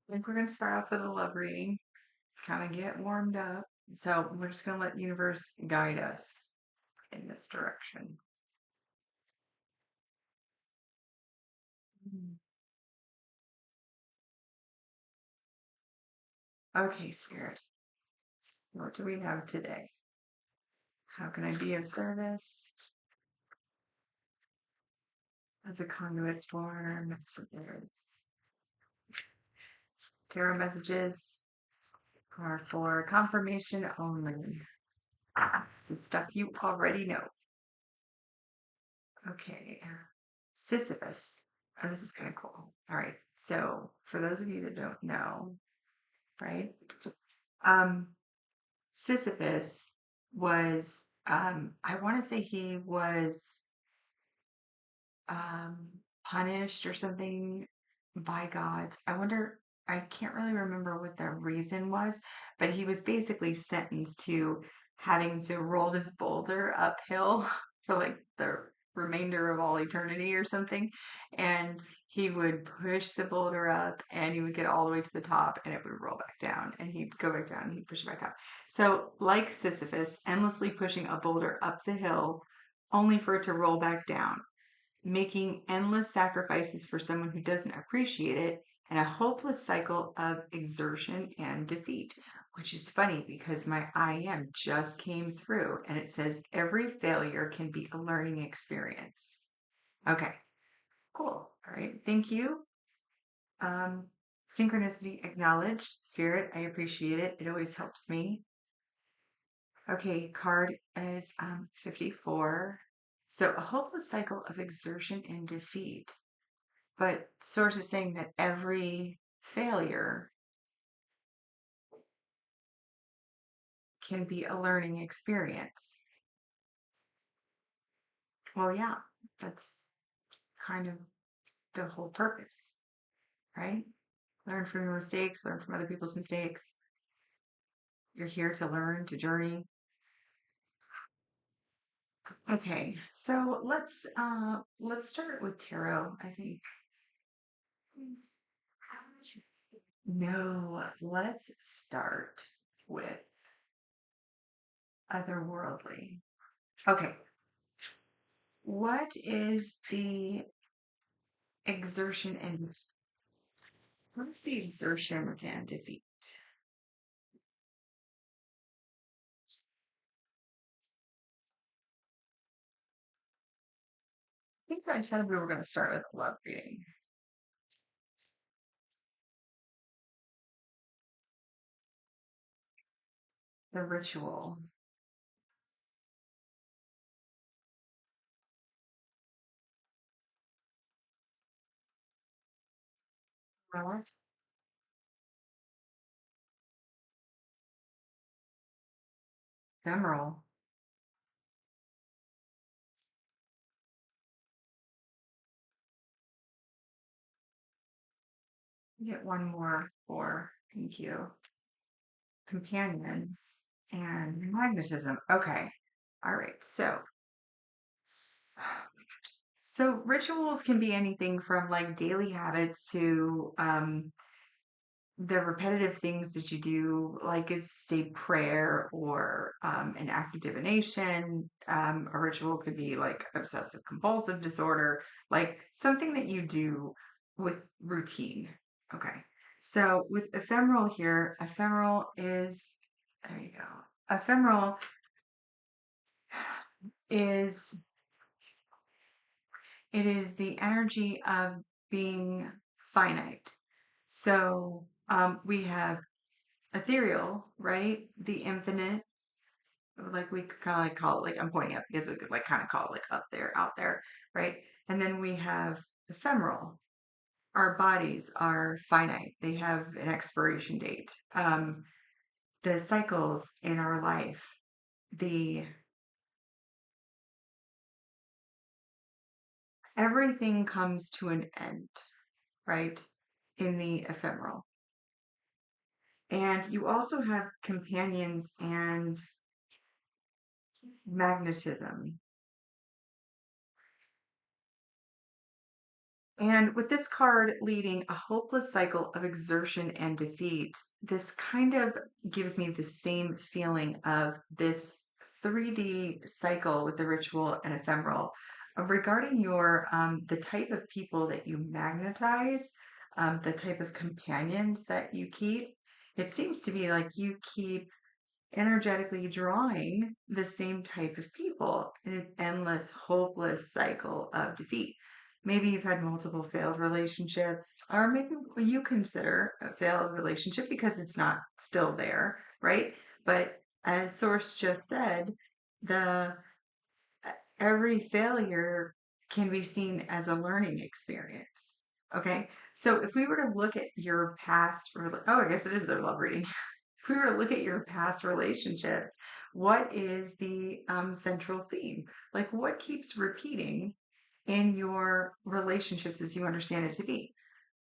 I think we're going to start off with a love reading, kind of get warmed up. So we're just going to let the universe guide us in this direction. Okay, Spirit, what do we have today? How can I be of service? As a conduit for messages. Tarot messages are for confirmation only. This is stuff you already know. Okay. Sisyphus. Oh, this is kind of cool. All right. So, for those of you that don't know, right? Um, Sisyphus was, I want to say he was um, punished or something by gods. I can't really remember what the reason was, but he was basically sentenced to having to roll this boulder uphill for like the remainder of all eternity or something. And he would push the boulder up and he would get all the way to the top and it would roll back down and he'd go back down and he'd push it back up. So, like Sisyphus, endlessly pushing a boulder up the hill only for it to roll back down, making endless sacrifices for someone who doesn't appreciate it, and a hopeless cycle of exertion and defeat. Which is funny because my I am just came through and it says every failure can be a learning experience. Okay, cool. All right, thank you. Um, Synchronicity acknowledged. Spirit, I appreciate it. It always helps me. Okay, card is 54. So a hopeless cycle of exertion and defeat. But Source is saying that every failure can be a learning experience. Well, yeah, that's kind of the whole purpose, right? Learn from your mistakes, learn from other people's mistakes. You're here to learn, to journey. Okay, so let's start with tarot, I think. No, let's start with otherworldly. Okay, what is the exertion and what's the exertion and defeat? I think I said we were going to start with love reading. The ritual. Well, it's ephemeral. Get one more for thank you. Companions and magnetism. Okay. All right. So rituals can be anything from like daily habits to the repetitive things that you do, like it's say prayer or an act of divination. A ritual could be like obsessive compulsive disorder, like something that you do with routine. Okay. So with ephemeral here, ephemeral is, there you go. Ephemeral is, it is the energy of being finite. So we have ethereal, right? The infinite, like we could kind of like call it, like I'm pointing up because we could like kind of call it like up there, out there, right? And then we have ephemeral. Our bodies are finite. They have an expiration date. The cycles in our life, the everything comes to an end, right? In the ephemeral. And you also have companions and magnetism. And with this card leading a hopeless cycle of exertion and defeat, this kind of gives me the same feeling of this 3D cycle with the ritual and ephemeral. Regarding your the type of people that you magnetize, the type of companions that you keep, it seems to be like you keep energetically drawing the same type of people in an endless, hopeless cycle of defeat. Maybe you've had multiple failed relationships, or maybe you consider a failed relationship because it's not still there, right? But as Source just said, the every failure can be seen as a learning experience. Okay. So if we were to look at your past, oh, I guess it is their love reading. If we were to look at your past relationships, what is the central theme? Like, what keeps repeating in your relationships as you understand it to be?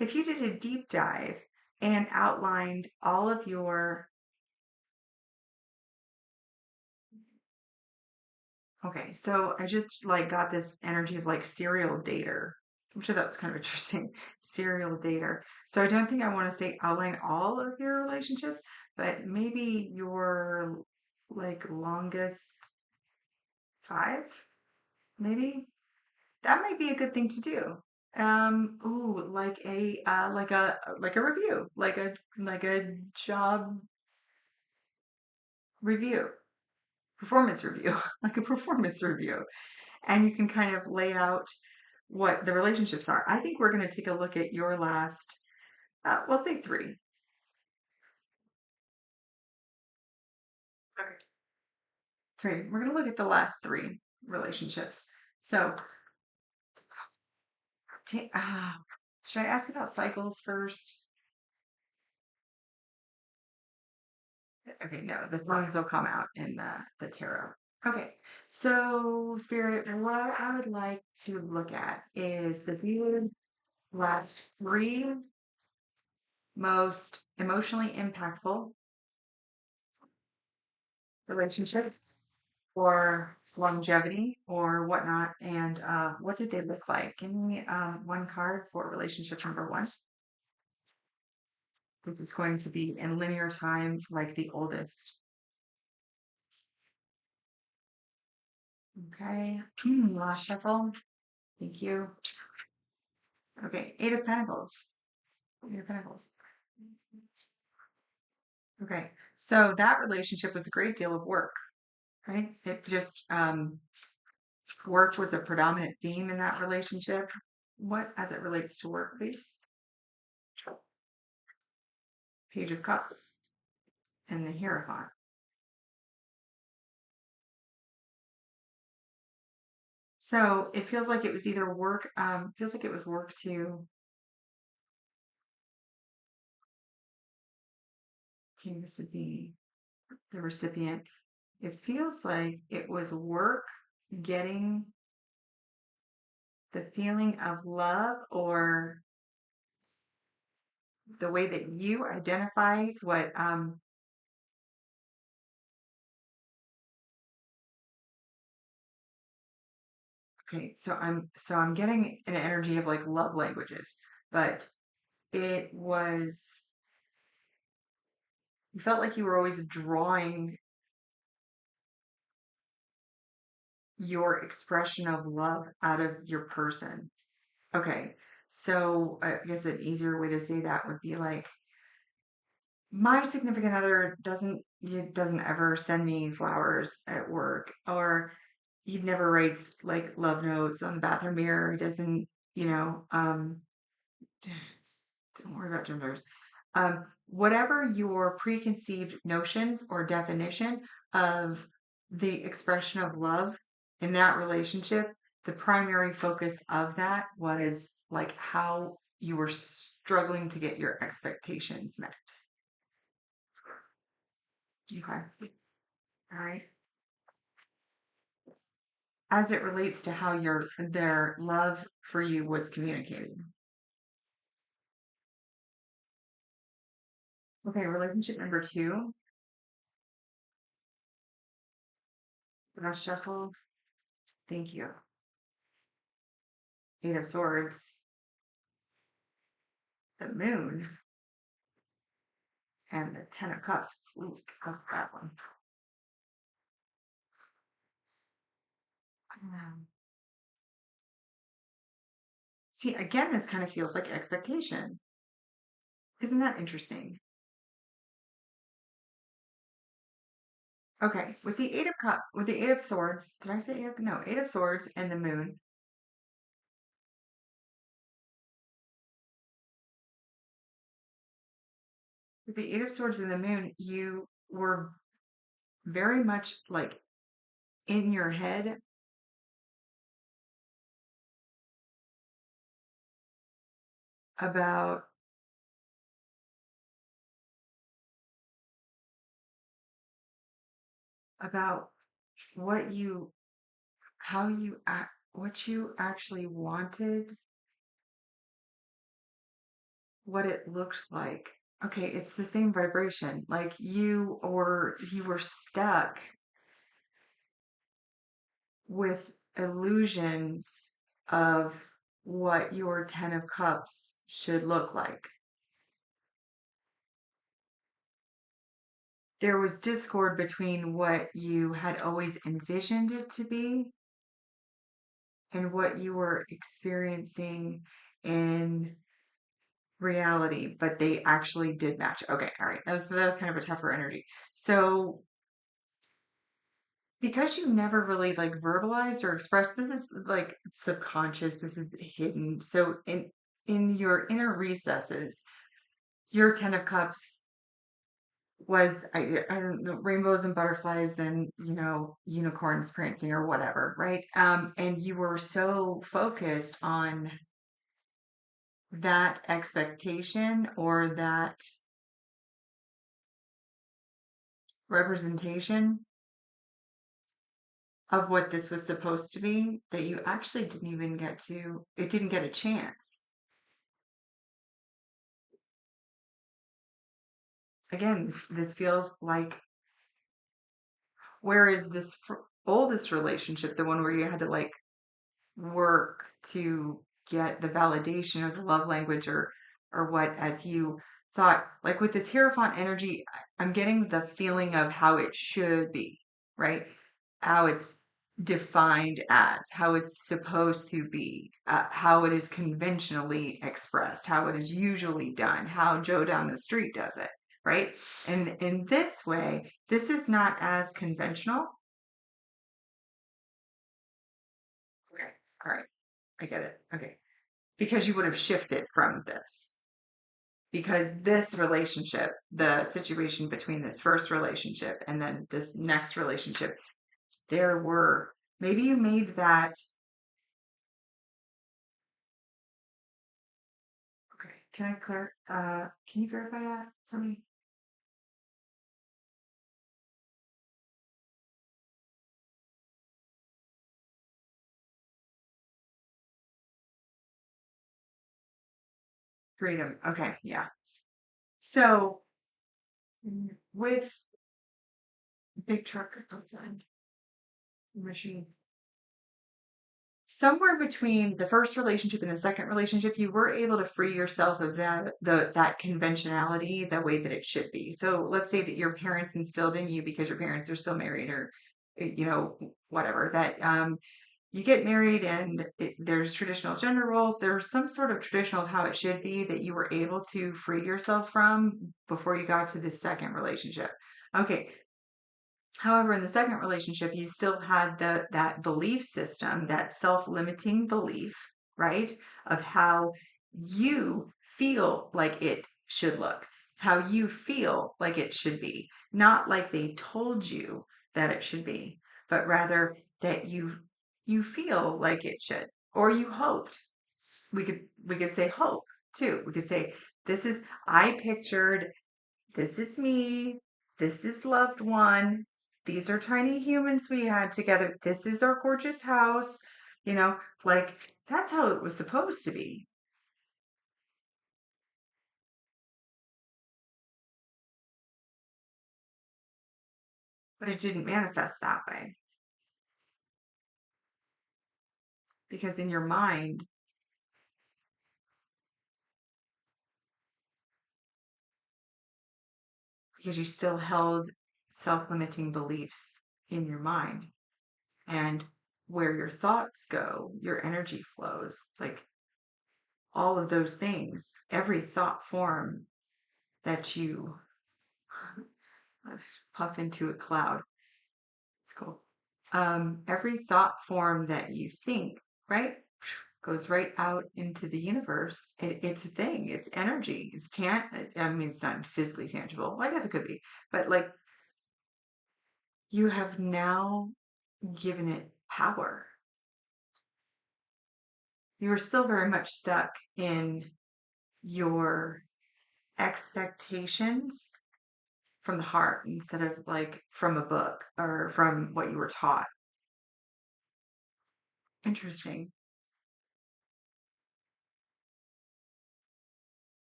If you did a deep dive and outlined all of your, okay, so I just like got this energy of like serial dater, which I thought was kind of interesting. Serial dater. So I don't think I want to say outline all of your relationships, but maybe your like longest five, maybe that might be a good thing to do. Ooh, like a review, like a job review, performance review, like a performance review. And you can kind of lay out what the relationships are. I think we're going to take a look at your last, we'll say three. Okay. Three. We're going to look at the last three relationships. So, should I ask about cycles first? Okay, no, the things will come out in the tarot. Okay, so Spirit, what I would like to look at is the viewed last three most emotionally impactful relationships or longevity or whatnot, and what did they look like? Give me one card for relationship number one, which is going to be in linear time, like the oldest. Okay, last shuffle. Thank you. Okay, Eight of Pentacles. Eight of Pentacles. Okay, so that relationship was a great deal of work, right? It just work was a predominant theme in that relationship. What as it relates to work, please? Page of Cups and the Hierophant. So it feels like it was either work, feels like it was work to, okay, this would be the recipient. It feels like it was work getting the feeling of love or the way that you identify what, okay, so I'm getting an energy of like love languages, but it was, you felt like you were always drawing your expression of love out of your person. Okay. So I guess an easier way to say that would be like my significant other doesn't ever send me flowers at work, or he never writes like love notes on the bathroom mirror. He doesn't, you know, don't worry about genders. Whatever your preconceived notions or definition of the expression of love in that relationship, the primary focus of that was like how you were struggling to get your expectations met. Okay. All right. As it relates to how their love for you was communicated. Okay, relationship number two, last shuffle. Thank you. Eight of Swords. the moon and the Ten of Cups. Ooh, how's that one? See, again, this kind of feels like expectation. Isn't that interesting? Okay, with the with the Eight of Swords, did I say eight of, no, Eight of Swords and the moon. With the Eight of Swords and the moon, you were very much like in your head about about what you how you act what you actually wanted, what it looked like. Okay, it's the same vibration. Like you were stuck with illusions of what your Ten of Cups should look like. There was discord between what you had always envisioned it to be and what you were experiencing in reality, but they actually did match. Okay, all right. That was kind of a tougher energy. So because you never really like verbalized or expressed, this is like subconscious, this is hidden. So in your inner recesses, your Ten of Cups was I don't know, rainbows and butterflies and unicorns prancing or whatever, right? And you were so focused on that expectation or that representation of what this was supposed to be that you actually didn't even get to it didn't get a chance. Again, this feels like, whereas this oldest relationship, the one where you had to like work to get the validation or the love language or what, as you thought, like with this Hierophant energy, I'm getting the feeling of how it should be, right? How it's defined as, how it's supposed to be, how it is conventionally expressed, how it is usually done, how Joe down the street does it, right? And in this way, this is not as conventional. Okay, all right, I get it. Okay, because you would have shifted from this. Because this relationship, the situation between this first relationship and then this next relationship, there were maybe you made that. Okay, can you verify that for me? Freedom. Okay, yeah. So with the big truck outside machine, somewhere between the first relationship and the second relationship, you were able to free yourself of that conventionality, the way that it should be. So let's say that your parents instilled in you, because your parents are still married, or whatever, that you get married and there's traditional gender roles. There's some sort of traditional of how it should be that you were able to free yourself from before you got to this second relationship. Okay, however, in the second relationship, you still had that belief system, that self-limiting belief, right? Of how you feel like it should look, how you feel like it should be, not like they told you that it should be, but rather that you feel like it should, or you hoped. We could say hope too. We could say this is I pictured this is me. This is loved one. These are tiny humans we had together. This is our gorgeous house. You know, like that's how it was supposed to be, but it didn't manifest that way because in your mind, because you still held self-limiting beliefs in your mind. And where your thoughts go, your energy flows. Like all of those things, every thought form that you puff into a cloud. It's cool. Every thought form that you think, right, goes right out into the universe. It's a thing. It's energy. I mean, it's not physically tangible. Well, I guess it could be, but like you have now given it power. You are still very much stuck in your expectations from the heart instead of like from a book or from what you were taught. Interesting.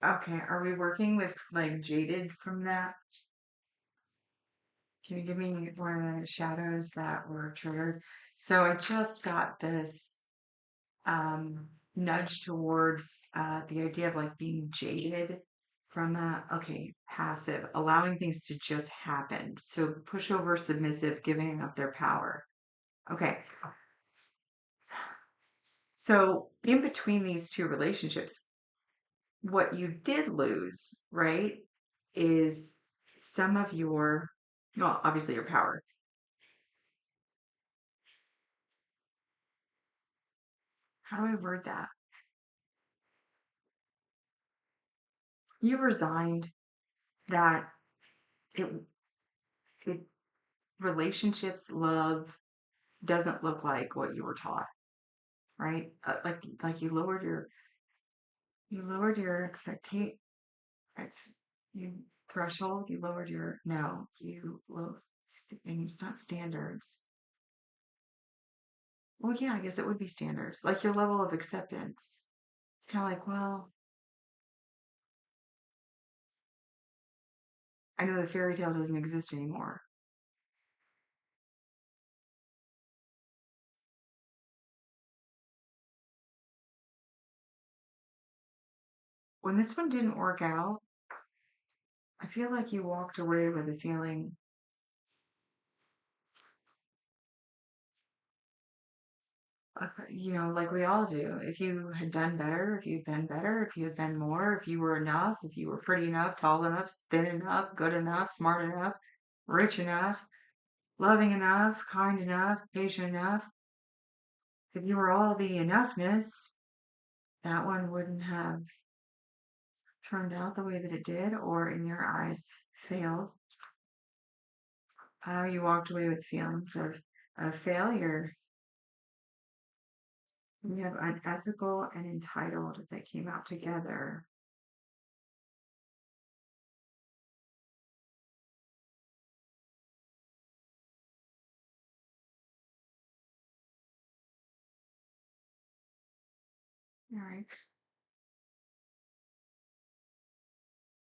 Okay, are we working with like jaded from that? Can you give me one of the shadows that were triggered? So I just got this nudge towards the idea of like being jaded from that. Okay, passive, allowing things to just happen. So pushover, submissive, giving up their power. Okay, so in between these two relationships, what you did lose, right, is some of your, well, obviously your power. How do I word that? You resigned that it, it relationships, love doesn't look like what you were taught, right? Like you lowered your expectation. It's you threshold. You lowered your no. You low and it's not standards. Well, yeah, I guess it would be standards. Like your level of acceptance. It's kind of like, well, I know the fairy tale doesn't exist anymore. When this one didn't work out, I feel like you walked away with a feeling like we all do. If you had done better, if you'd been better, if you had been more, if you were enough, if you were pretty enough, tall enough, thin enough, good enough, smart enough, rich enough, loving enough, kind enough, patient enough, if you were all the enoughness, that one wouldn't have turned out the way that it did, or in your eyes, failed. You walked away with feelings of failure. We have unethical and entitled that came out together. All right.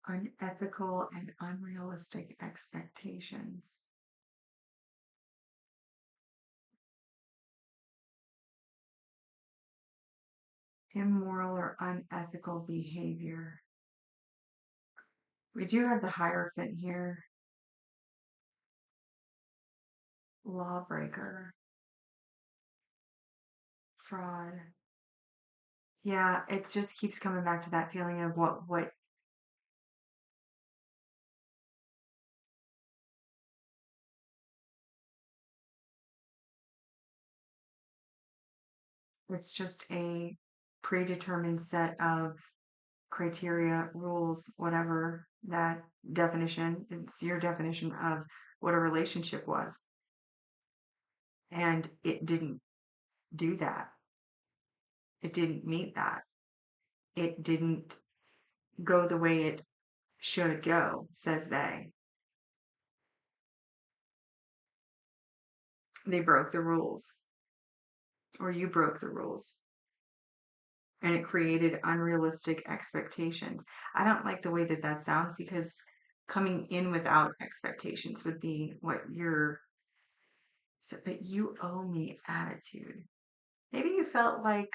Unethical and unrealistic expectations. Immoral or unethical behavior. We do have the Hierophant here. Lawbreaker. Fraud. Yeah, it just keeps coming back to that feeling of what it's just a predetermined set of criteria, rules, whatever that definition, it's your definition of what a relationship was. And it didn't do that. It didn't meet that. It didn't go the way it should go, says they. They broke the rules, or you broke the rules, and it created unrealistic expectations. I don't like the way that that sounds because coming in without expectations would be what you're, so, but you owe me attitude. Maybe you felt like,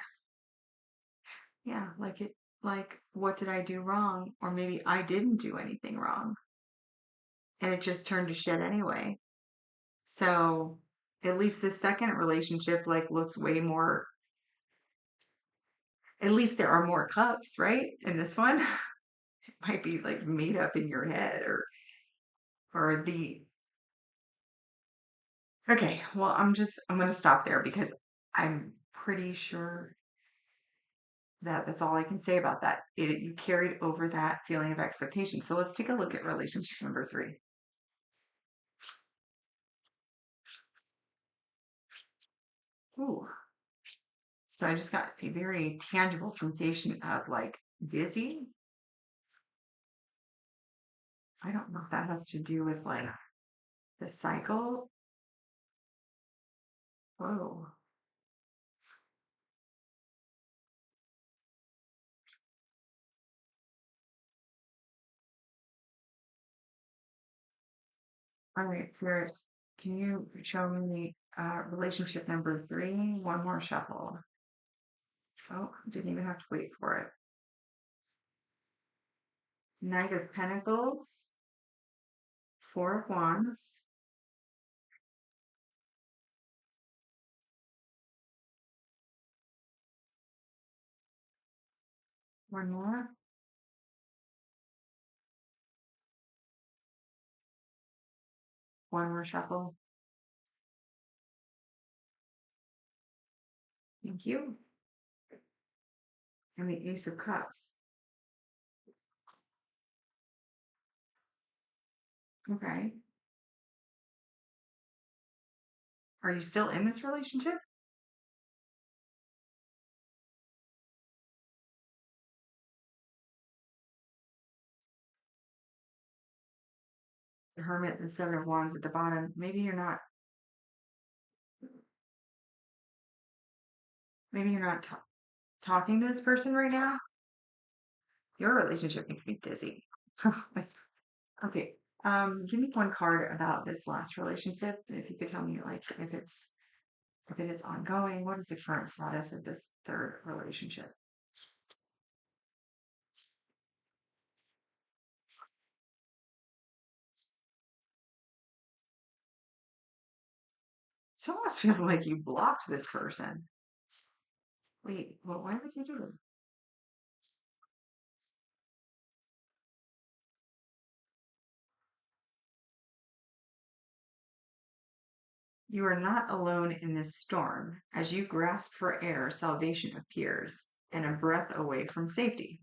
yeah, like it, like, what did I do wrong? Or maybe I didn't do anything wrong. and it just turned to shit anyway. So at least the second relationship like looks way more, at least there are more cups, right? In this one, it might be like made up in your head or the okay, well, I'm gonna stop there because I'm pretty sure that that's all I can say about that. You carried over that feeling of expectation. So let's take a look at relationship number three. Ooh. So I just got a very tangible sensation of like dizzy. I don't know if that has to do with like the cycle. Whoa. All right, Spirit, can you show me relationship number three? One more shuffle. Oh, didn't even have to wait for it. Knight of Pentacles, Four of Wands, one more, one more shuffle. Thank you. And the Ace of Cups. Okay. Are you still in this relationship? The Hermit and Seven of Wands at the bottom. Maybe you're not talking to this person right now. Your relationship makes me dizzy. Okay. Give me one card about this last relationship. If you could tell me, like, if it is ongoing, what is the current status of this third relationship? It almost feels like you blocked this person. Wait, well, why would you do this? You are not alone in this storm. As you grasp for air, salvation appears, and a breath away from safety.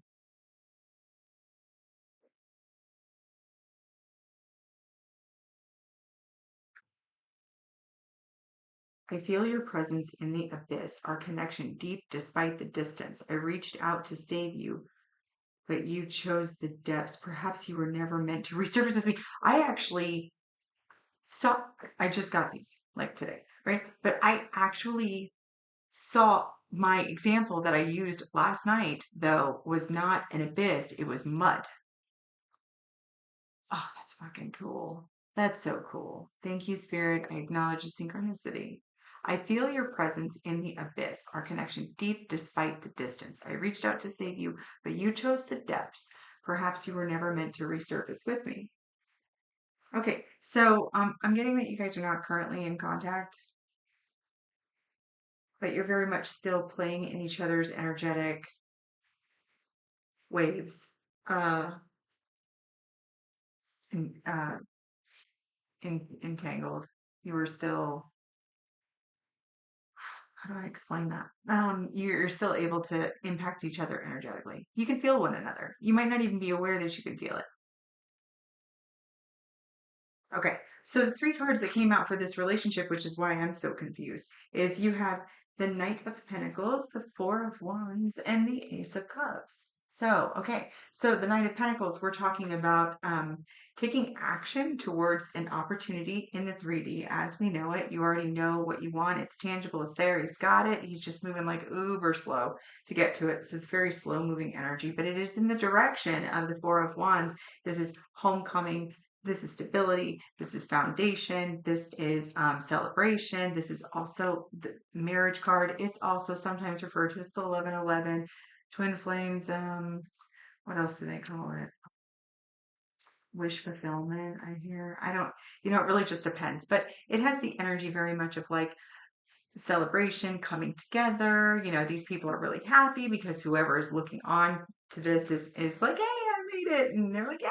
I feel your presence in the abyss, our connection deep despite the distance. I reached out to save you, but you chose the depths. Perhaps you were never meant to resurface with me. I actually saw, I just got these like today, right? But I actually saw my example that I used last night, though, was not an abyss, it was mud. Oh, that's fucking cool. That's so cool. Thank you, Spirit. I acknowledge the synchronicity. I feel your presence in the abyss, our connection deep despite the distance. I reached out to save you, but you chose the depths. Perhaps you were never meant to resurface with me. Okay, so I'm getting that you guys are not currently in contact, but you're very much still playing in each other's energetic waves. Uh, en- uh, entangled. You were still, how do I explain that? You're still able to impact each other energetically. You can feel one another. You might not even be aware that you can feel it. Okay, so the three cards that came out for this relationship, which is why I'm so confused, is you have the Knight of Pentacles, the Four of Wands, and the Ace of Cups. So, okay, so the Knight of Pentacles, we're talking about taking action towards an opportunity in the 3D as we know it. You already know what you want. It's tangible. It's there. He's got it. He's just moving like uber slow to get to it. So it's very slow moving energy, but it is in the direction of the Four of Wands. This is homecoming, this is stability, this is foundation, this is celebration, this is also the marriage card. It's also sometimes referred to as the 1111, twin flames. What else do they call it? wish fulfillment, I hear. I don't, it really just depends, but it has the energy very much of like celebration coming together. These people are really happy because whoever is looking on to this is like, hey, I made it. And they're like, hey,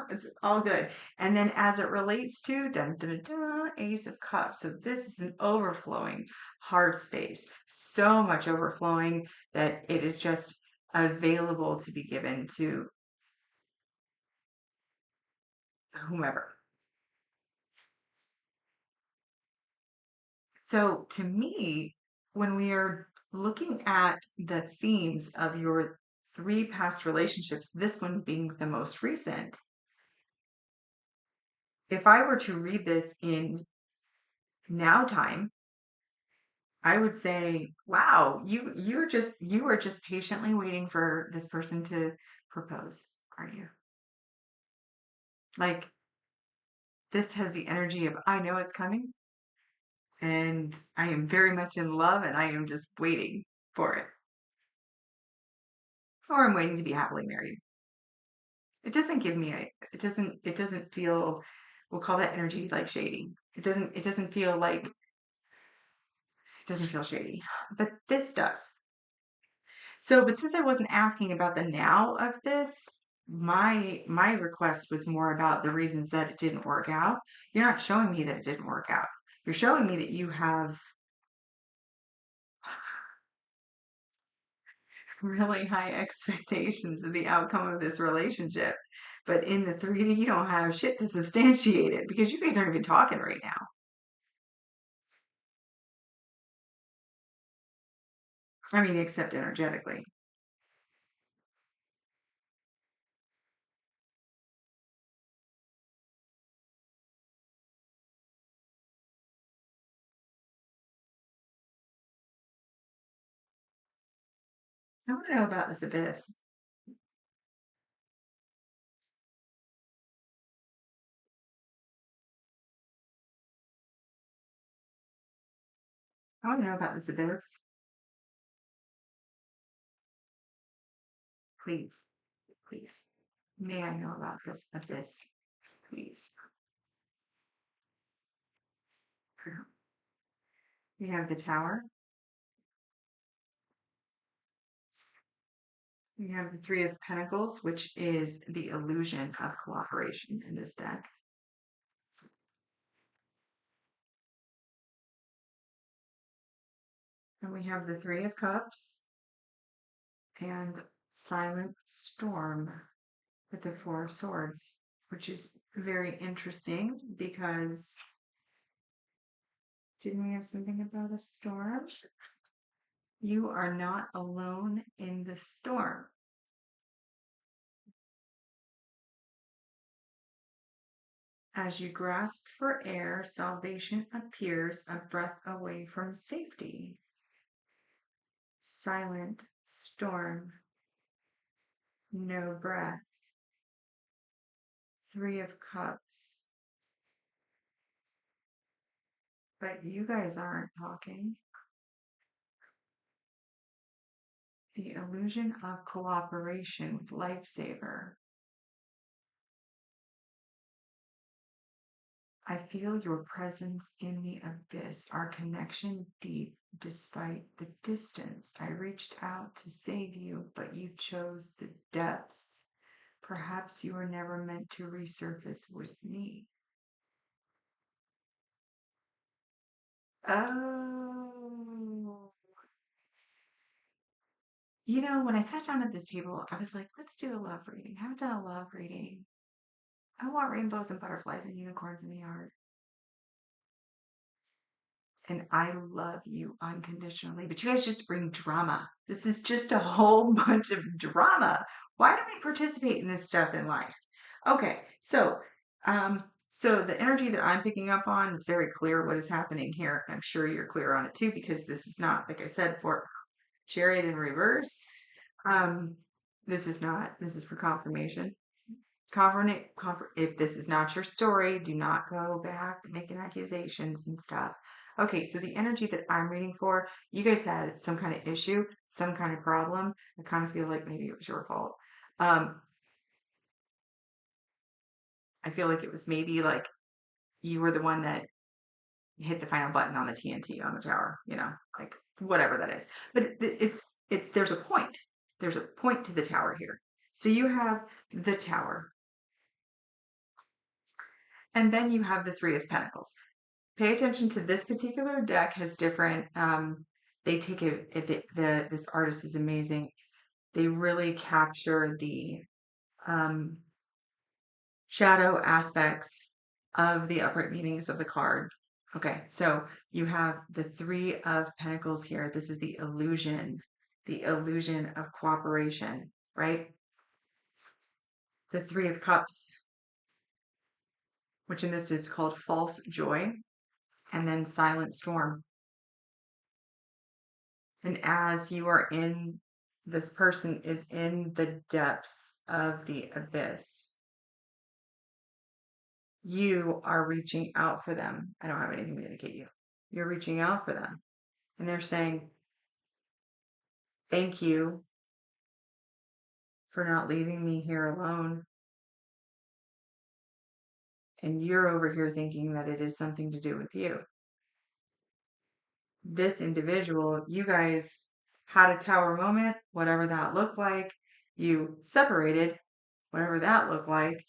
it's all good. And then as it relates to dun, dun, dun, dun, Ace of Cups. So this is an overflowing heart space. So much overflowing that it is just available to be given to whomever. So to me, when we are looking at the themes of your three past relationships, this one being the most recent, if I were to read this in now time, I would say, wow, you are just patiently waiting for this person to propose, are you? Like this has the energy of I know it's coming and I am very much in love and I am just waiting for it. Or I'm waiting to be happily married. It doesn't give me it doesn't feel, we'll call that energy like shady. It doesn't feel like, it doesn't feel shady. But this does. So, but since I wasn't asking about the now of this, my request was more about the reasons that it didn't work out. You're not showing me that it didn't work out. You're showing me that you have really high expectations of the outcome of this relationship. But in the 3D, you don't have shit to substantiate it because you guys aren't even talking right now. I mean, except energetically. I want to know about this abyss. I want to know about this abyss. Please, please. May I know about this abyss, please? We have the tower. We have the Three of Pentacles, which is the illusion of cooperation in this deck. And we have the Three of Cups and Silent Storm with the Four of Swords, which is very interesting because didn't we have something about a storm? You are not alone in the storm. As you grasp for air, salvation appears a breath away from safety. Silent storm, no breath. Three of Cups. But you guys aren't talking. The illusion of cooperation with Lifesaver. I feel your presence in the abyss, our connection deep despite the distance. I reached out to save you, but you chose the depths. Perhaps you were never meant to resurface with me. Oh. When I sat down at this table, I was like, let's do a love reading. I haven't done a love reading. I want rainbows and butterflies and unicorns in the yard. And I love you unconditionally. But you guys just bring drama. This is just a whole bunch of drama. Why do we participate in this stuff in life? Okay, so the energy that I'm picking up on is very clear what is happening here. I'm sure you're clear on it too, because this is not, like I said, for Chariot in reverse. Um, this is for confirmation. If this is not your story, do not go back making accusations and stuff. Okay, so the energy that I'm reading for, you guys had some kind of issue, some kind of problem. I kind of feel like maybe it was your fault. Um, I feel like it was maybe like you were the one that hit the final button on the TNT on the tower, like whatever that is. But it's there's a point. There's a point to the tower here. So you have the tower, and then you have the Three of Pentacles. Pay attention to this particular deck has different. They take this artist is amazing. They really capture the um, shadow aspects of the upright meanings of the card. Okay, so you have the Three of Pentacles here. This is the illusion of cooperation, right? The Three of Cups, which in this is called false joy, and then silent storm. And as you are in, this person is in the depths of the abyss, you are reaching out for them. I don't have anything to indicate you. You're reaching out for them. And they're saying, thank you for not leaving me here alone. And you're over here thinking that it is something to do with you. This individual, you guys had a tower moment, whatever that looked like. You separated, whatever that looked like.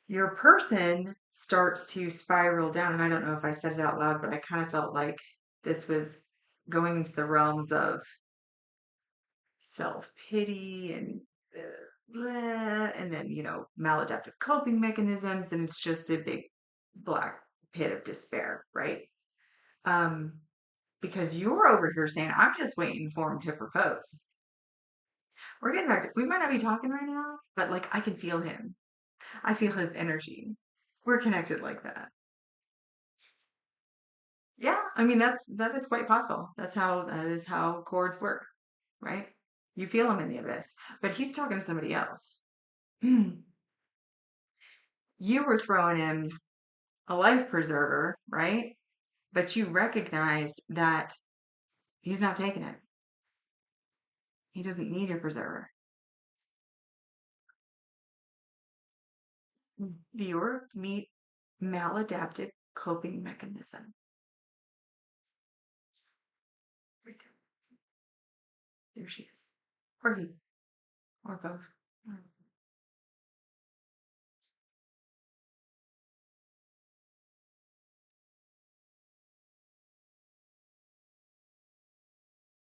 Your person starts to spiral down. And I don't know if I said it out loud, but I kind of felt like this was going into the realms of self-pity and and then, maladaptive coping mechanisms. And it's just a big black pit of despair, right? Um, because you're over here saying, I'm just waiting for him to propose. We're getting back to, we might not be talking right now, but like I can feel him. I feel his energy. We're connected like that. Yeah, I mean that is quite possible. That is how chords work, right? You feel him in the abyss, but he's talking to somebody else. You were throwing him a life preserver, right? But you recognized that he's not taking it. He doesn't need your preserver. Viewer, meet maladaptive coping mechanism. Right there she is. Or he, or both.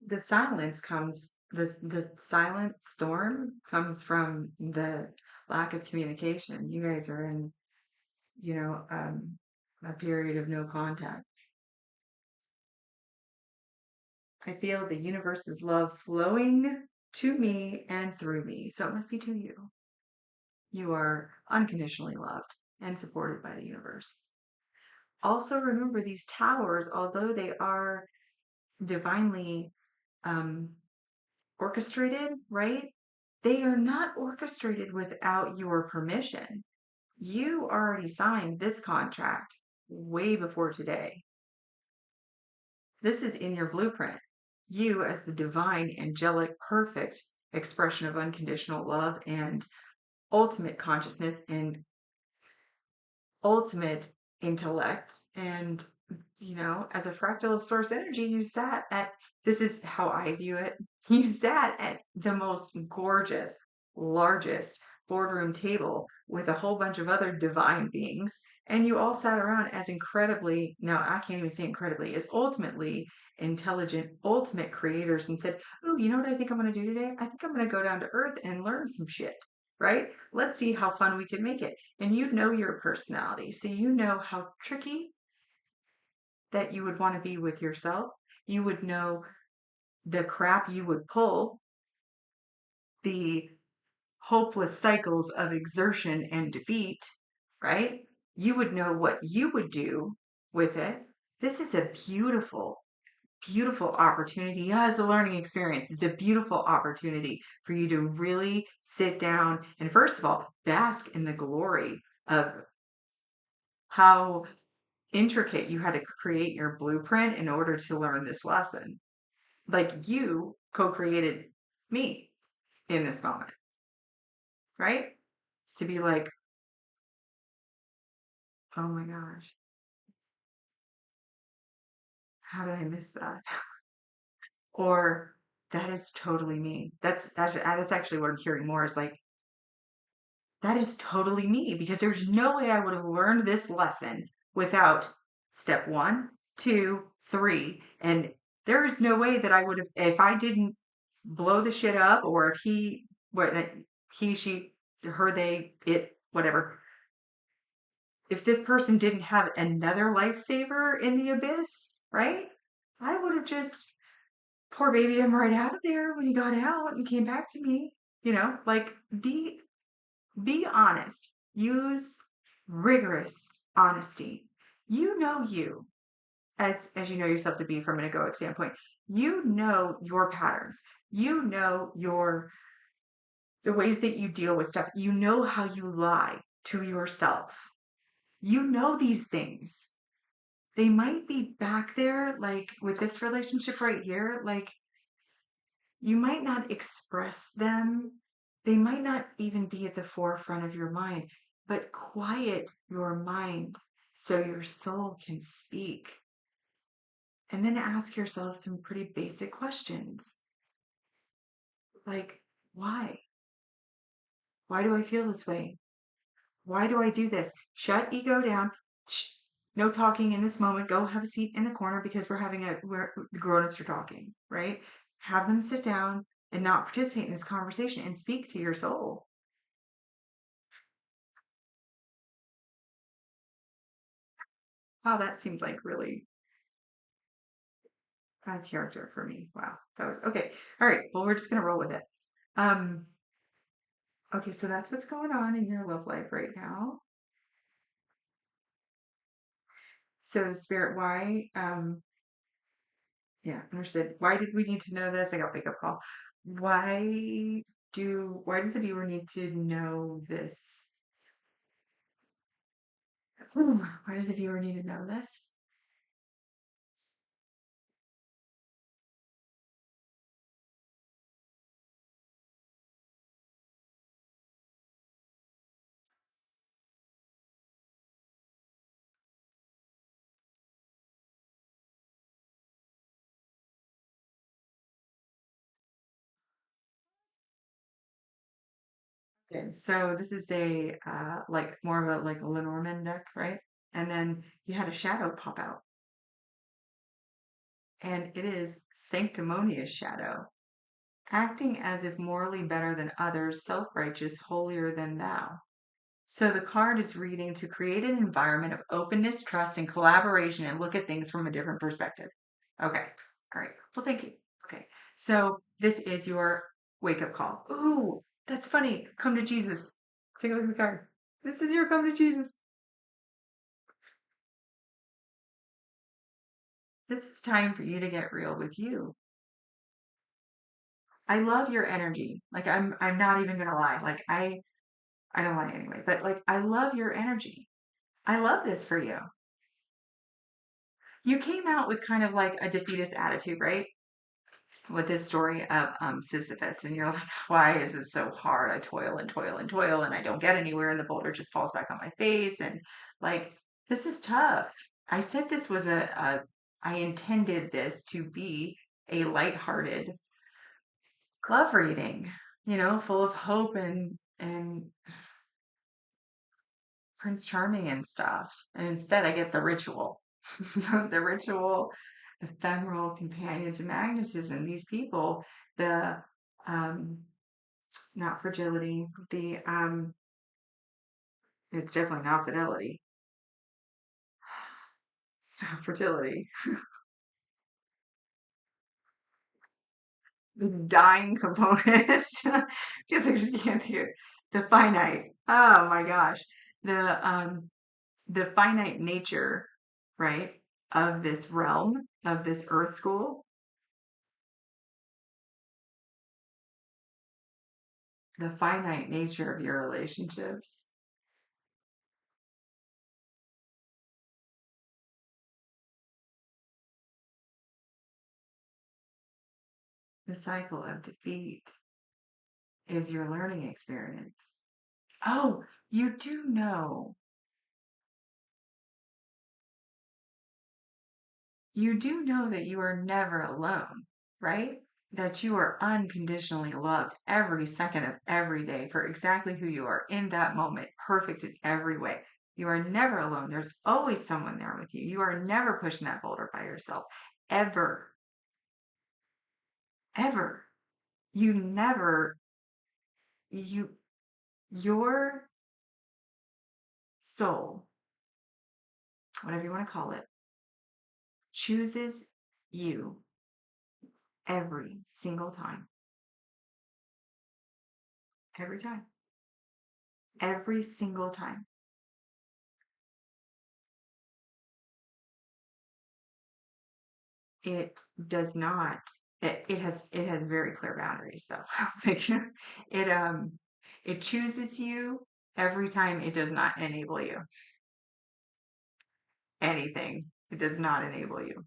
The silence comes, the silent storm comes from the lack of communication. You guys are in, a period of no contact. I feel the universe's love flowing to me and through me. So it must be to you. You are unconditionally loved and supported by the universe. Also, remember these towers, although they are divinely um, orchestrated, right? They are not orchestrated without your permission. You already signed this contract way before today. This is in your blueprint. You, as the divine, angelic, perfect expression of unconditional love and ultimate consciousness and ultimate intellect. And, as a fractal of source energy, you sat at, this is how I view it, you sat at the most gorgeous, largest boardroom table with a whole bunch of other divine beings. And you all sat around as incredibly, now I can't even say incredibly, as ultimately intelligent, ultimate creators and said, oh, you know what I think I'm going to do today? I think I'm going to go down to earth and learn some shit, right? Let's see how fun we can make it. And you know your personality. So you know how tricky that you would want to be with yourself. You would know the crap you would pull, the hopeless cycles of exertion and defeat, right? You would know what you would do with it. This is a beautiful, beautiful opportunity as a learning experience. It's a beautiful opportunity for you to really sit down and, first of all, bask in the glory of how intricate you had to create your blueprint in order to learn this lesson. Like you co-created me in this moment, right? To be like, Oh my gosh. How did I miss that? Or that is totally me. That's actually what I'm hearing more is like that is totally me because there's no way I would have learned this lesson without step one, two, three. And there is no way that I would have, if I didn't blow the shit up or if he, she, her, they, it, whatever, if this person didn't have another lifesaver in the abyss, right? I would have just poor babied him right out of there when he got out and came back to me. Like be honest. Use rigorous honesty. You know you, as you know yourself to be from an egoic standpoint. You know your patterns. You know the ways that you deal with stuff. You know how you lie to yourself. You know these things. They might be back there, like with this relationship right here, like you might not express them. They might not even be at the forefront of your mind, but quiet your mind so your soul can speak. And then ask yourself some pretty basic questions like, why? Why do I feel this way? Why do I do this? Shut ego down. Shh. No talking in this moment. Go have a seat in the corner because where the grown-ups are talking, right? Have them sit down and not participate in this conversation and speak to your soul. Wow, that seemed like really out of character for me. Wow, that was okay. All right, well, we're just gonna roll with it. Um, okay, so that's what's going on in your love life right now. So, Spirit, why? Yeah, understood. Why did we need to know this? I got a wake up call. Why does the viewer need to know this? Why does the viewer need to know this? Okay, so this is a like more of a like a Lenormand deck, right? And then you had a shadow pop out, and it is sanctimonious shadow, acting as if morally better than others, self-righteous, holier than thou. So the card is reading to create an environment of openness, trust, and collaboration and look at things from a different perspective. Okay. All right. Well, thank you. Okay. So this is your wake up call. Ooh, that's funny. Come to Jesus. Take a look at the card. This is your come to Jesus. This is time for you to get real with you. I love your energy. Like I'm not even gonna lie. Like I don't lie anyway, but like I love your energy. I love this for you. You came out with kind of like a defeatist attitude, right? With this story of Sisyphus, and you're like, why is it so hard? I toil and toil and toil, and I don't get anywhere, and the boulder just falls back on my face, and like this is tough. I said this was I intended this to be a lighthearted love reading, full of hope and Prince Charming and stuff. And instead, I get the ritual, the ritual, ephemeral companions of magnetism. These people, the um, not fragility, it's definitely not fidelity. It's not fertility. The dying component, because I just can't hear the finite. Oh my gosh, the finite nature, right, of this realm of this Earth school, the finite nature of your relationships, the cycle of defeat is your learning experience. Oh, you do know. you do know that you are never alone, right? That you are unconditionally loved every second of every day for exactly who you are in that moment, perfect in every way. You are never alone. There's always someone there with you. You are never pushing that boulder by yourself, ever, ever. You never, you, your soul, whatever you want to call it, chooses you every single time, every time, every single time. It does not. It has very clear boundaries though. Like, it it chooses you every time. It does not enable you anything. It does not enable you.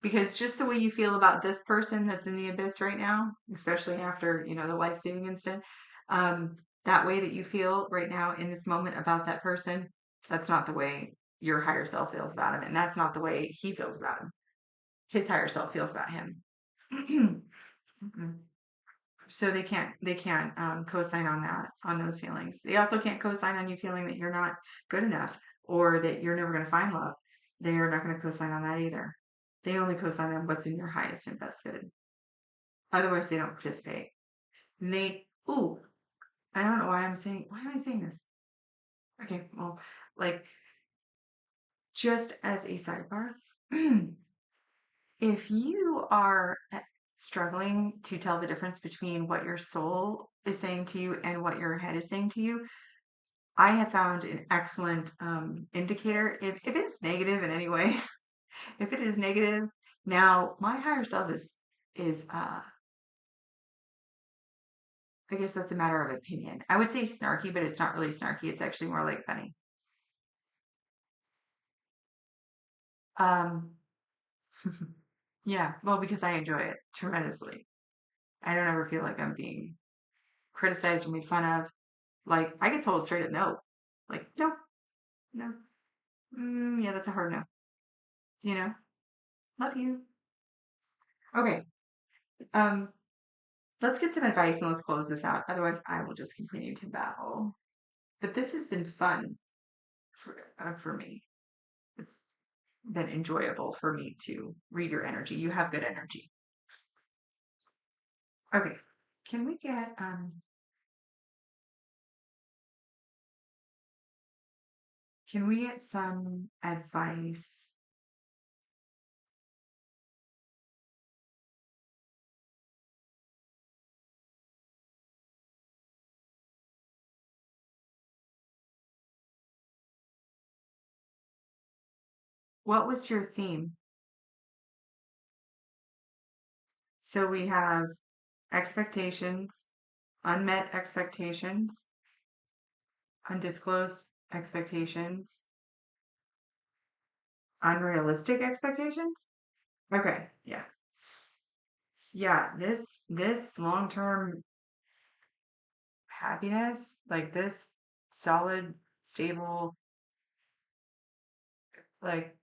Because just the way you feel about this person that's in the abyss right now, especially after, the life-saving incident, um, that way that you feel right now in this moment about that person, that's not the way your higher self feels about him. And that's not the way he feels about him. His higher self feels about him. Mm-mm. So they can't co-sign on that, on those feelings. They also can't co-sign on you feeling that you're not good enough or that you're never going to find love. They are not going to co-sign on that either. They only co-sign on what's in your highest and best good. Otherwise, they don't participate. And ooh, I don't know why am I saying this? Okay, well, like, just as a sidebar, if you are struggling to tell the difference between what your soul is saying to you and what your head is saying to you, I have found an excellent indicator. If it's negative in any way, if it is negative, now my higher self is I guess that's a matter of opinion. I would say snarky, but it's not really snarky. It's actually more like funny. Um, yeah, well, because I enjoy it tremendously. I don't ever feel like I'm being criticized or made fun of. Like, I get told straight up no. Like, no, no. Yeah, that's a hard no. You know? Love you. Okay. Um, let's get some advice and let's close this out. Otherwise, I will just continue to babble. But this has been fun for me. It's been enjoyable for me to read your energy. You have good energy. Okay. Can we get some advice? What was your theme? So we have expectations, unmet expectations, undisclosed expectations, unrealistic expectations. Okay, yeah. Yeah, this long-term happiness, like this solid, stable, like,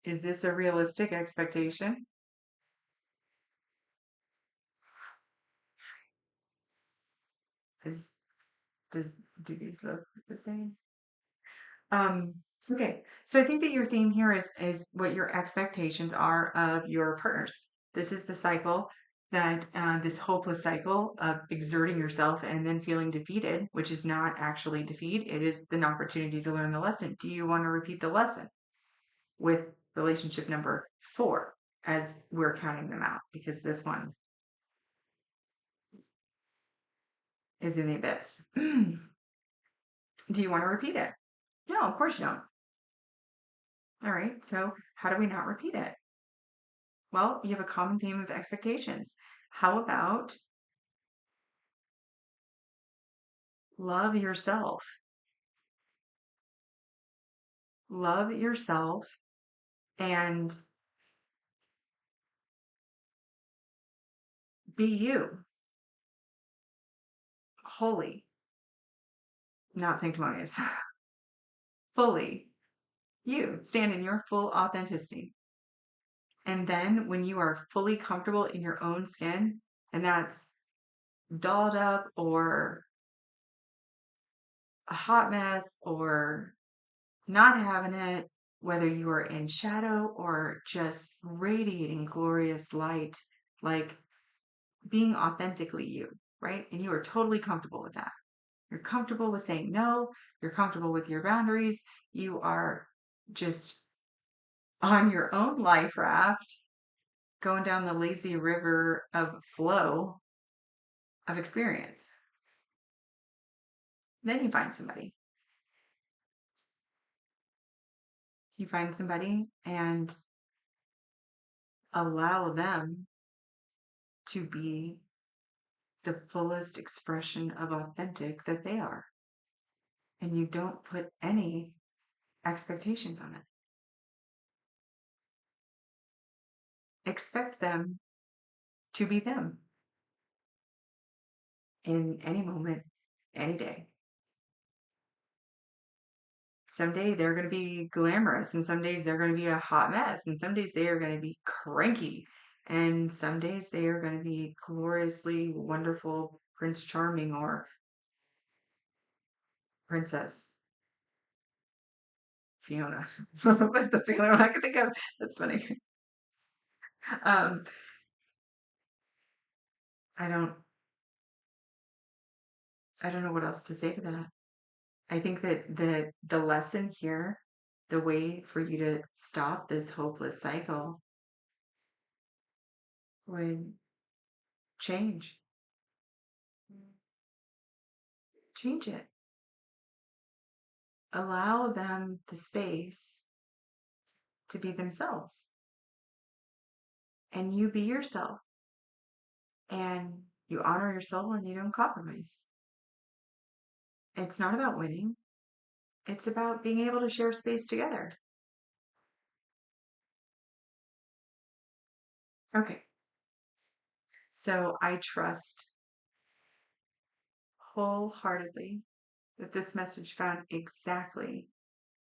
is this a realistic expectation? Is does do these look the same? Um, okay. So I think that your theme here is what your expectations are of your partners. This is the cycle that this hopeless cycle of exerting yourself and then feeling defeated, which is not actually defeat. It is an opportunity to learn the lesson. Do you want to repeat the lesson with relationship number 4 as we're counting them out? Because this one is in the abyss. Do you want to repeat it? No, of course you don't. All right. So how do we not repeat it? Well, you have a common theme of expectations. How about love yourself? Love yourself and be you, wholly, not sanctimonious, fully. You stand in your full authenticity. And then when you are fully comfortable in your own skin, and that's dolled up or a hot mess or not having it, whether you are in shadow or just radiating glorious light, like being authentically you, right? And you are totally comfortable with that. You're comfortable with saying no. You're comfortable with your boundaries. You are just on your own life raft, going down the lazy river of flow of experience. Then you find somebody. You find somebody and allow them to be the fullest expression of authentic that they are. And you don't put any expectations on it. Expect them to be them in any moment, any day. Someday they're going to be glamorous, and some days they're going to be a hot mess, and some days they are going to be cranky, and some days they are going to be gloriously wonderful Prince Charming or Princess Fiona. That's the only one I can think of. That's funny. Um, I don't, I don't know what else to say to that. I think that the lesson here, the way for you to stop this hopeless cycle would change. Change it. Allow them the space to be themselves. And you be yourself. And you honor your soul and you don't compromise. It's not about winning. It's about being able to share space together. Okay. So I trust wholeheartedly that this message found exactly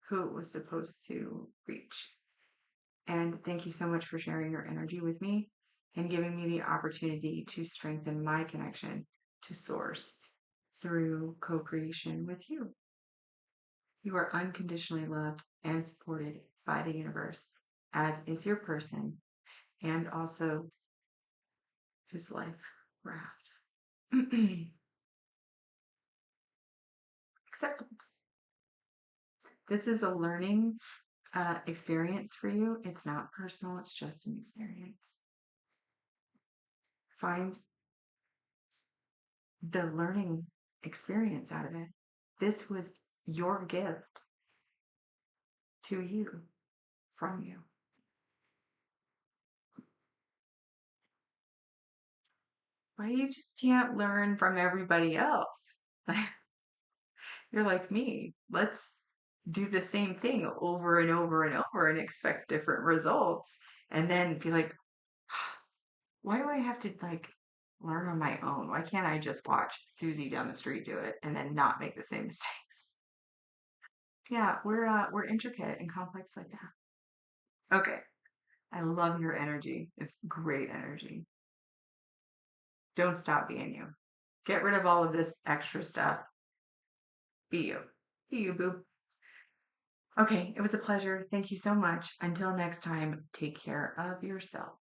who it was supposed to reach. And thank you so much for sharing your energy with me and giving me the opportunity to strengthen my connection to Source through co creation with you. You are unconditionally loved and supported by the universe, as is your person and also his life raft. Acceptance. This is a learning experience for you. It's not personal, it's just an experience. Find the learning experience out of it. This was your gift to you from you. Why you just can't learn from everybody else? You're like me. Let's do the same thing over and over and over and expect different results. And then be like, why do I have to like learn on my own? Why can't I just watch Susie down the street do it and then not make the same mistakes? Yeah, we're intricate and complex like that. Okay. I love your energy. It's great energy. Don't stop being you. Get rid of all of this extra stuff. Be you. Be you, boo. Okay, it was a pleasure. Thank you so much. Until next time, take care of yourself.